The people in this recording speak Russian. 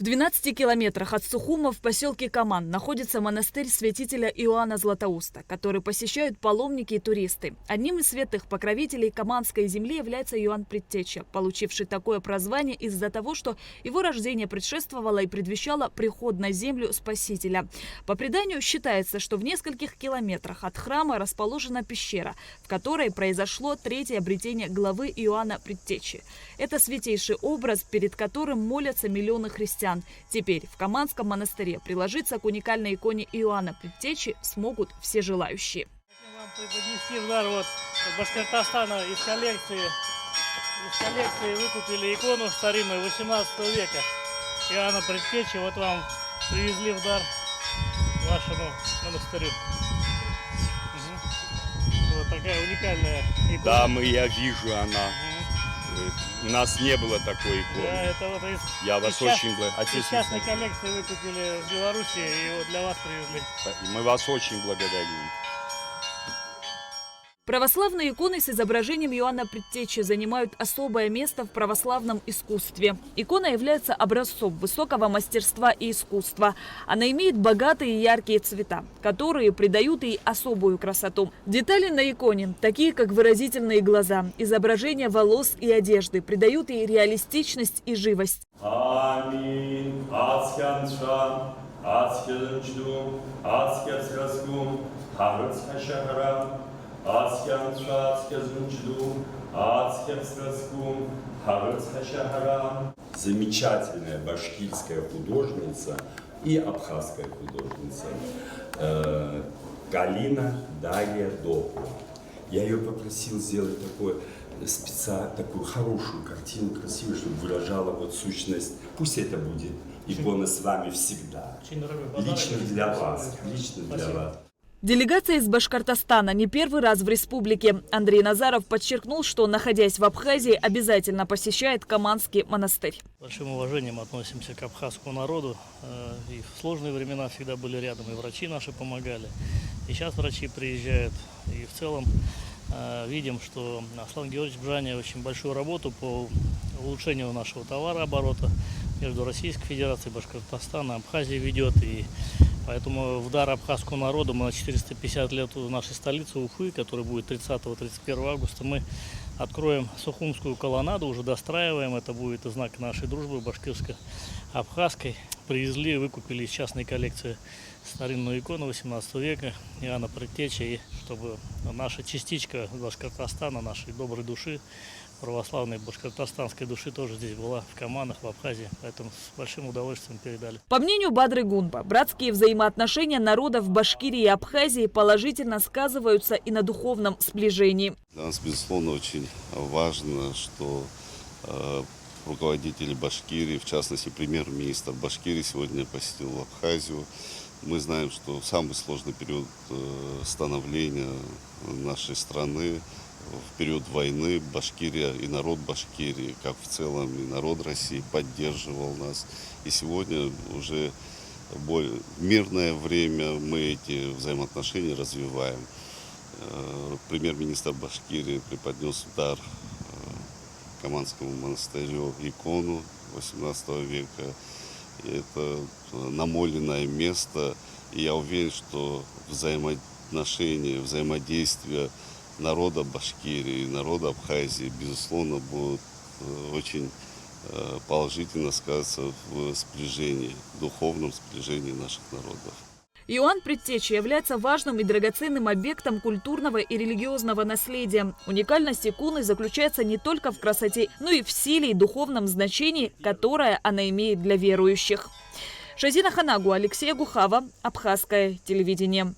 В 12 километрах от Сухума в поселке Каман находится монастырь святителя Иоанна Златоуста, который посещают паломники и туристы. Одним из святых покровителей Каманской земли является Иоанн Предтеча, получивший такое прозвание из-за того, что его рождение предшествовало и предвещало приход на землю Спасителя. По преданию считается, что в нескольких километрах от храма расположена пещера, в которой произошло третье обретение главы Иоанна Предтечи. Это святейший образ, перед которым молятся миллионы христиан. Теперь в Каманском монастыре приложиться к уникальной иконе Иоанна Предтечи смогут все желающие. Хотим вам преподнести в дар от Башкортостана из коллекции выкупили икону старинную 18 века Иоанна Предтечи. Вот вам привезли в дар вашему монастырю. Вот такая уникальная икона. Да, я вижу она. У нас не было такой иконы. Да, это вот Я вас очень благодарю. из частной коллекции выкупили в Беларуси и вот для вас привезли. Мы вас очень благодарим. Православные иконы с изображением Иоанна Предтечи занимают особое место в православном искусстве. Икона является образцом высокого мастерства и искусства. Она имеет богатые и яркие цвета, которые придают ей особую красоту. Детали на иконе, такие как выразительные глаза, изображение волос и одежды, придают ей реалистичность и живость. Аминь. Замечательная башкирская художница и абхазская художница Галина Дарья Доброва. Я ее попросил сделать такую хорошую картину, красивую, чтобы выражала вот сущность. Пусть это будет икона с вами всегда. Лично для вас. Делегация из Башкортостана не первый раз в республике. Андрей Назаров подчеркнул, что, находясь в Абхазии, обязательно посещает Каманский монастырь. С большим уважением относимся к абхазскому народу. И в сложные времена всегда были рядом, и врачи наши помогали. И сейчас врачи приезжают. И в целом видим, что Аслан Георгиевич Бжаня очень большую работу по улучшению нашего товарооборота между Российской Федерацией, Башкортостаном, Абхазией ведет. И поэтому в дар абхазскому народу мы на 450 лет у нашей столицы Уфы, который будет 30-31 августа, мы откроем Сухумскую колоннаду, уже достраиваем. Это будет знак нашей дружбы башкирско-абхазской. Привезли, выкупили из частной коллекции старинную икону 18 века Иоанна Предтечи, и чтобы наша частичка Башкортостана, нашей доброй души, православной башкортостанской души тоже здесь была, в Каманах, в Абхазии. Поэтому с большим удовольствием передали. По мнению Бадры Гунба, братские взаимоотношения народов Башкирии и Абхазии положительно сказываются и на духовном сближении. Для нас, безусловно, очень важно, что руководители Башкирии, в частности, премьер-министр Башкирии сегодня посетил Абхазию. Мы знаем, что в самый сложный период становления нашей страны, в период войны, Башкирия и народ Башкирии, как в целом и народ России, поддерживал нас. И сегодня уже в мирное время мы эти взаимоотношения развиваем. Премьер-министр Башкирии преподнес в дар Каманскому монастырю икону 18 века. Это намоленное место. И я уверен, что взаимодействие народа Башкирии и народа Абхазии, безусловно, будут очень положительно сказываться в сближении, духовном сближении наших народов. Иоанн Предтеча является важным и драгоценным объектом культурного и религиозного наследия. Уникальность иконы заключается не только в красоте, но и в силе и духовном значении, которое она имеет для верующих. Шазина Ханагу, Алексей Гухава, Абхазское телевидение.